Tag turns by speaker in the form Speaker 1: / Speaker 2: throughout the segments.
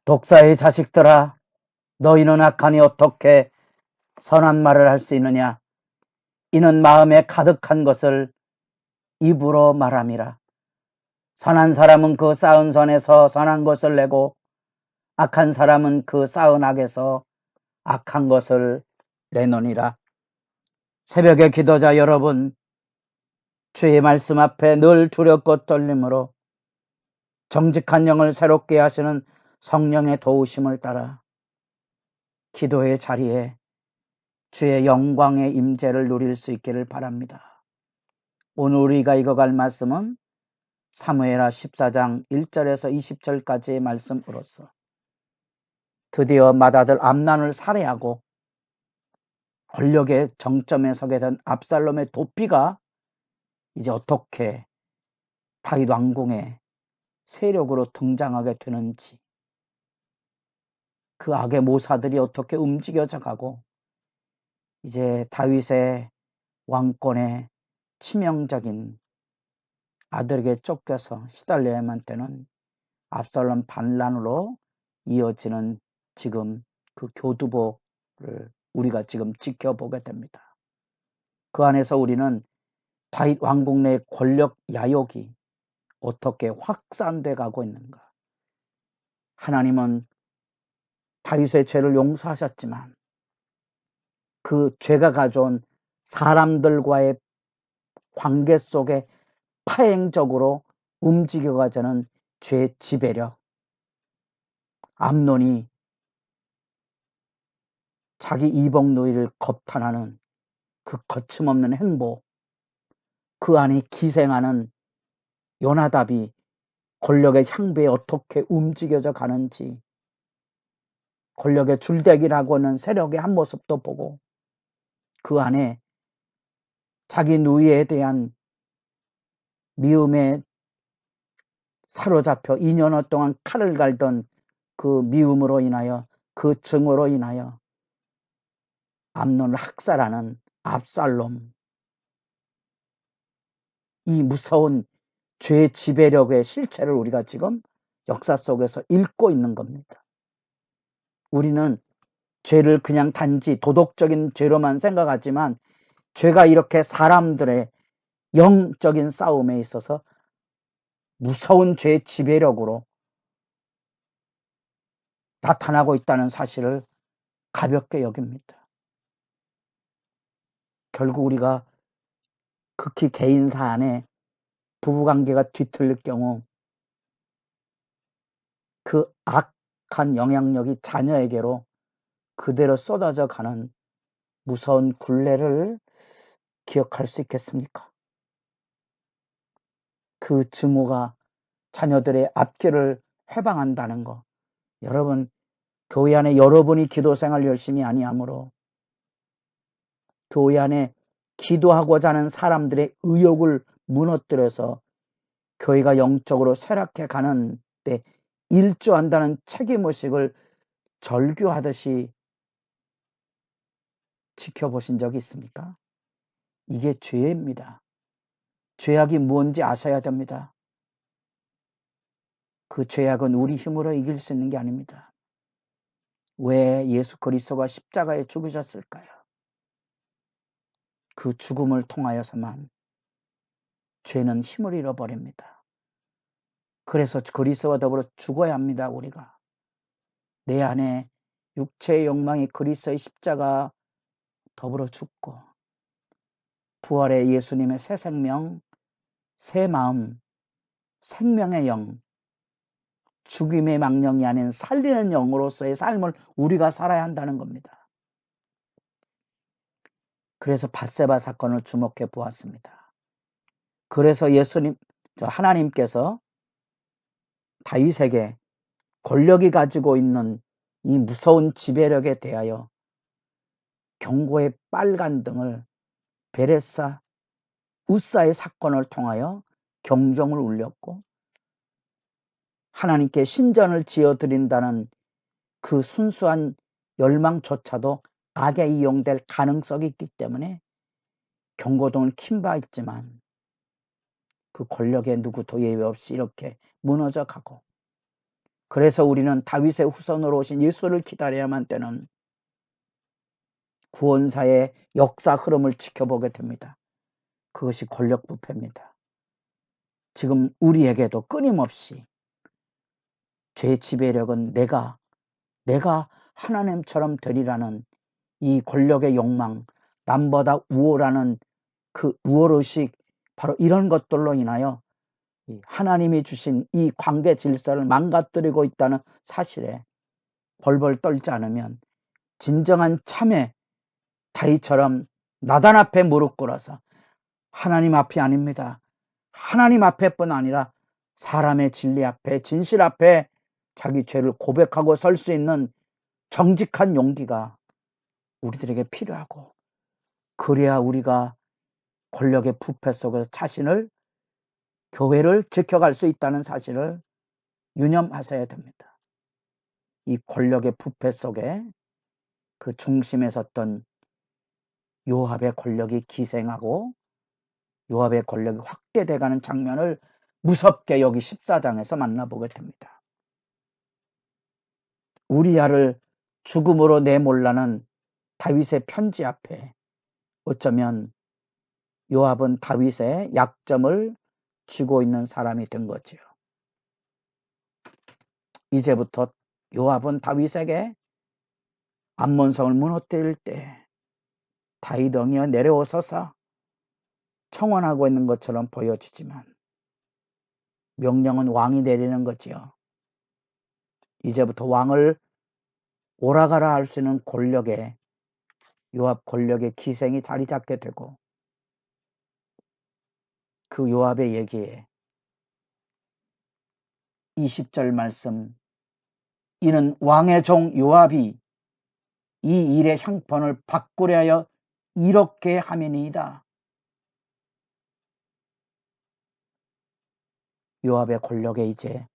Speaker 1: 독사의 자식들아, 너희는 악하니 어떻게 선한 말을 할 수 있느냐? 이는 마음에 가득한 것을 입으로 말함이라. 선한 사람은 그 쌓은 선에서 선한 것을 내고, 악한 사람은 그 쌓은 악에서 악한 것을 내노니라. 새벽의 기도자 여러분, 주의 말씀 앞에 늘 두렵고 떨림으로 정직한 영을 새롭게 하시는 성령의 도우심을 따라 기도의 자리에 주의 영광의 임재를 누릴 수 있기를 바랍니다. 오늘 우리가 읽어갈 말씀은 사무엘하 14장 1절에서 20절까지의 말씀으로서 드디어 맏아들 암논을 살해하고 권력의 정점에 서게 된 압살롬의 도피가 이제 어떻게 다윗 왕궁의 세력으로 등장하게 되는지, 그 악의 모사들이 어떻게 움직여져 가고 이제 다윗의 왕권의 치명적인 아들에게 쫓겨서 시달려야만 되는 압살롬 반란으로 이어지는 지금 그 교두보를 우리가 지금 지켜보게 됩니다. 그 안에서 우리는 다윗 왕국 내 권력 야욕이 어떻게 확산돼 가고 있는가. 하나님은 다윗의 죄를 용서하셨지만 그 죄가 가져온 사람들과의 관계 속에 파행적으로 움직여가자는 죄의 지배력, 암논이 자기 이복 누이를 겁탈하는 그 거침없는 행보, 그 안에 기생하는 요나답이 권력의 향배에 어떻게 움직여져 가는지, 권력의 줄대기라고 하는 세력의 한 모습도 보고 그 안에 자기 누이에 대한 미움에 사로잡혀 2년여 동안 칼을 갈던 그 미움으로 인하여, 그 증오로 인하여 암논을 학살하는 압살롬, 이 무서운 죄의 지배력의 실체를 우리가 지금 역사 속에서 읽고 있는 겁니다. 우리는 죄를 그냥 단지 도덕적인 죄로만 생각하지만 죄가 이렇게 사람들의 영적인 싸움에 있어서 무서운 죄의 지배력으로 나타나고 있다는 사실을 가볍게 여깁니다. 결국 우리가 극히 개인 사안에 부부관계가 뒤틀릴 경우 그 악한 영향력이 자녀에게로 그대로 쏟아져 가는 무서운 굴레를 기억할 수 있겠습니까? 그 증오가 자녀들의 앞길을 해방한다는 거. 여러분, 교회 안에 여러분이 기도 생활 열심히 아니하므로 교회 안에 기도하고자 하는 사람들의 의욕을 무너뜨려서 교회가 영적으로 쇠락해 가는 데 일조한다는 책임의식을 절규하듯이 지켜보신 적이 있습니까? 이게 죄입니다. 죄악이 무엇인지 아셔야 됩니다. 그 죄악은 우리 힘으로 이길 수 있는 게 아닙니다. 왜 예수 그리스도가 십자가에 죽으셨을까요? 그 죽음을 통하여서만 죄는 힘을 잃어버립니다. 그래서 그리스도와 더불어 죽어야 합니다. 우리가 내 안에 육체의 욕망이 그리스도의 십자가 더불어 죽고 부활의 예수님의 새 생명, 새 마음, 생명의 영, 죽임의 망령이 아닌 살리는 영으로서의 삶을 우리가 살아야 한다는 겁니다. 그래서 밧세바 사건을 주목해 보았습니다. 그래서 하나님께서 다윗에게 권력이 가지고 있는 이 무서운 지배력에 대하여 경고의 빨간 등을 베레사, 우사의 사건을 통하여 경종을 울렸고 하나님께 신전을 지어드린다는 그 순수한 열망조차도 악에 이용될 가능성이 있기 때문에 경고등을 킨 바 있지만 그 권력의 누구도 예외 없이 이렇게 무너져 가고 그래서 우리는 다윗의 후손으로 오신 예수를 기다려야만 되는 구원사의 역사 흐름을 지켜보게 됩니다. 그것이 권력 부패입니다. 지금 우리에게도 끊임없이 죄의 지배력은 내가 하나님처럼 되리라는 이 권력의 욕망, 남보다 우월하는 그 우월의식, 바로 이런 것들로 인하여 하나님이 주신 이 관계 질서를 망가뜨리고 있다는 사실에 벌벌 떨지 않으면 진정한 참회, 다윗처럼 나단 앞에 무릎 꿇어서 하나님 앞이 아닙니다. 하나님 앞에뿐 아니라 사람의 진리 앞에, 진실 앞에 자기 죄를 고백하고 설 수 있는 정직한 용기가 우리들에게 필요하고, 그래야 우리가 권력의 부패 속에서 자신을, 교회를 지켜갈 수 있다는 사실을 유념하셔야 됩니다. 이 권력의 부패 속에 그 중심에 섰던 요압의 권력이 기생하고 요압의 권력이 확대돼가는 장면을 무섭게 여기 14장에서 만나보게 됩니다. 우리아를 죽음으로 내몰라는 다윗의 편지 앞에 어쩌면 요압은 다윗의 약점을 쥐고 있는 사람이 된 거지요. 이제부터 요압은 다윗에게 암몬성을 무너뜨릴 때 다윗 엉이어 내려오소서 청원하고 있는 것처럼 보여지지만 명령은 왕이 내리는 거지요. 이제부터 왕을 오라가라 할 수 있는 권력에, 요압 권력의 기생이 자리 잡게 되고, 그 요압의 얘기에 20절 말씀, 이는 왕의 종 요압이 이 일의 형편을 바꾸려 하여 이렇게 함이니이다. 요압의 권력에 이제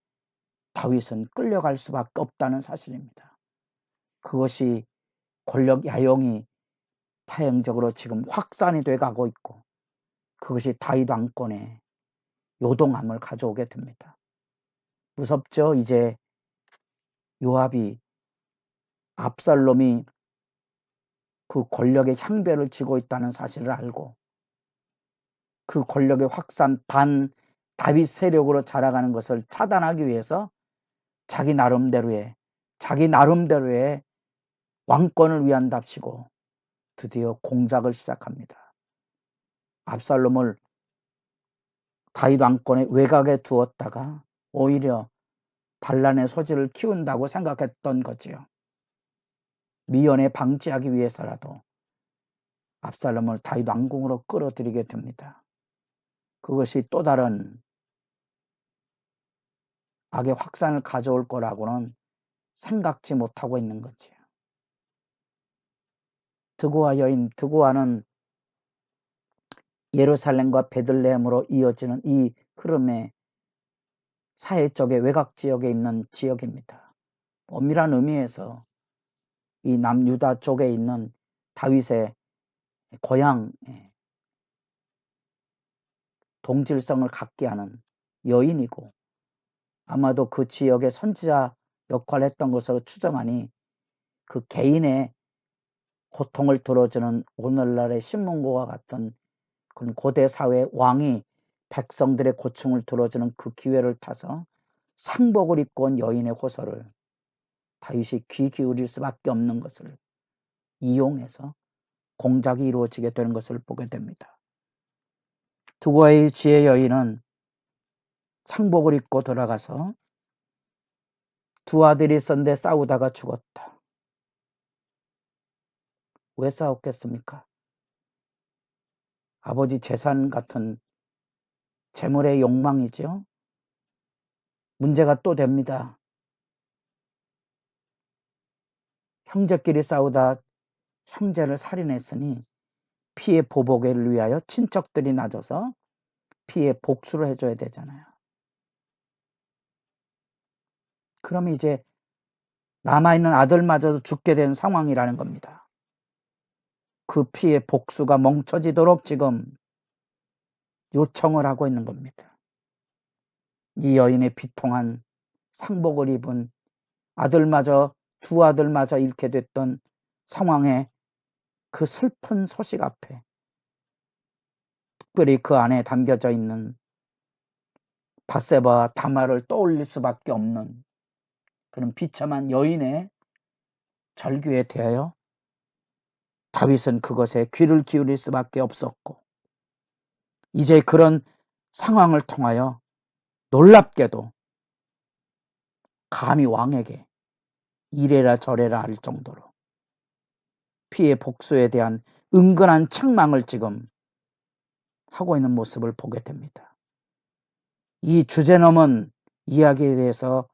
Speaker 1: 다윗은 끌려갈 수밖에 없다는 사실입니다. 그것이 권력 야용이 파행적으로 지금 확산이 돼 가고 있고, 그것이 다윗 왕권의 요동함을 가져오게 됩니다. 무섭죠? 이제 요압이, 압살롬이 그 권력의 향배를 쥐고 있다는 사실을 알고 그 권력의 확산, 반 다윗 세력으로 자라가는 것을 차단하기 위해서 자기 나름대로의 왕권을 위한답시고 드디어 공작을 시작합니다. 압살롬을 다윗 왕권의 외곽에 두었다가 오히려 반란의 소지를 키운다고 생각했던 거지요. 미연에 방지하기 위해서라도 압살롬을 다윗 왕궁으로 끌어들이게 됩니다. 그것이 또 다른 악의 확산을 가져올 거라고는 생각지 못하고 있는 거지요. 드고아 여인, 드고아는 예루살렘과 베들레헴으로 이어지는 이 흐름의 사해쪽의 외곽 지역에 있는 지역입니다. 엄밀한 의미에서 이 남유다 쪽에 있는 다윗의 고향, 동질성을 갖게 하는 여인이고, 아마도 그 지역의 선지자 역할을 했던 것으로 추정하니 그 개인의 고통을 들어주는 오늘날의 신문고와 같은 그런 고대 사회 왕이 백성들의 고충을 들어주는 그 기회를 타서 상복을 입고 온 여인의 호소를 다윗이 귀 기울일 수밖에 없는 것을 이용해서 공작이 이루어지게 되는 것을 보게 됩니다. 두고의 지혜 여인은 상복을 입고 돌아가서 두 아들이 있었는데 싸우다가 죽었다. 왜 싸웠겠습니까? 아버지 재산 같은 재물의 욕망이죠. 문제가 또 됩니다. 형제끼리 싸우다 형제를 살인했으니 피해 보복을 위하여 친척들이 낮아서 피해 복수를 해줘야 되잖아요. 그럼 이제 남아있는 아들마저도 죽게 된 상황이라는 겁니다. 그 피해 복수가 멈춰지도록 지금 요청을 하고 있는 겁니다. 이 여인의 비통한 상복을 입은 두 아들마저 잃게 됐던 상황에 그 슬픈 소식 앞에 특별히 그 안에 담겨져 있는 밧세바와 다말을 떠올릴 수밖에 없는 그런 비참한 여인의 절규에 대하여 다윗은 그것에 귀를 기울일 수밖에 없었고, 이제 그런 상황을 통하여 놀랍게도 감히 왕에게 이래라 저래라 할 정도로 피해 복수에 대한 은근한 책망을 지금 하고 있는 모습을 보게 됩니다. 이 주제넘은 이야기에 대해서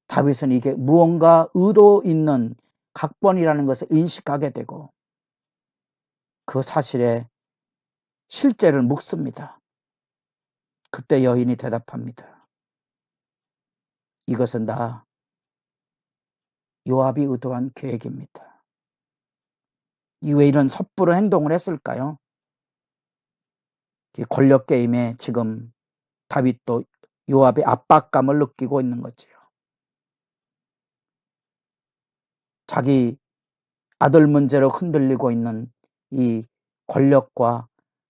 Speaker 1: 다윗은 이게 무언가 의도 있는 각본이라는 것을 인식하게 되고 그 사실에 실제를 묻습니다. 그때 여인이 대답합니다. 이것은 다 요압이 의도한 계획입니다. 왜 이런 섣부른 행동을 했을까요? 권력 게임에 지금 다윗도 요압의 압박감을 느끼고 있는 거지요. 자기 아들 문제로 흔들리고 있는 이 권력과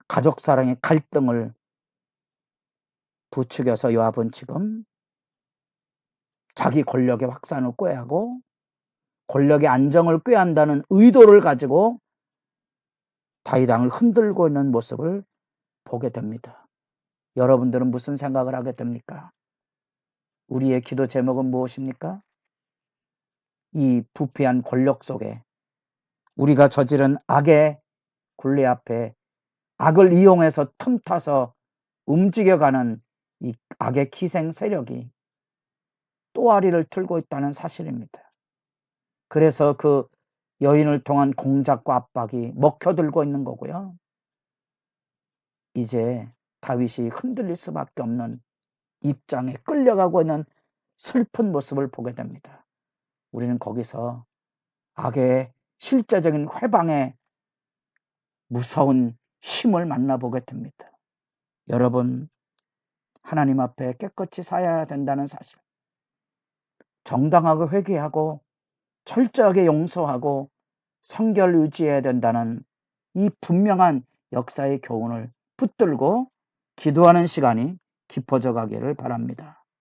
Speaker 1: 가족 사랑의 갈등을 부추겨서 요압은 지금 자기 권력의 확산을 꾀하고 권력의 안정을 꾀한다는 의도를 가지고 다윗 왕을 흔들고 있는 모습을 보게 됩니다. 여러분들은 무슨 생각을 하게 됩니까? 우리의 기도 제목은 무엇입니까? 이 부패한 권력 속에 우리가 저지른 악의 굴레 앞에 악을 이용해서 틈타서 움직여가는 이 악의 기생 세력이 또아리를 틀고 있다는 사실입니다. 그래서 그 여인을 통한 공작과 압박이 먹혀들고 있는 거고요. 이제 다윗이 흔들릴 수밖에 없는 입장에 끌려가고 있는 슬픈 모습을 보게 됩니다. 우리는 거기서 악의 실제적인 회방의 무서운 힘을 만나보게 됩니다. 여러분, 하나님 앞에 깨끗이 살아야 된다는 사실, 정당하게 회개하고 철저하게 용서하고 성결 유지해야 된다는 이 분명한 역사의 교훈을 붙들고 기도하는 시간이 깊어져 가기를 바랍니다.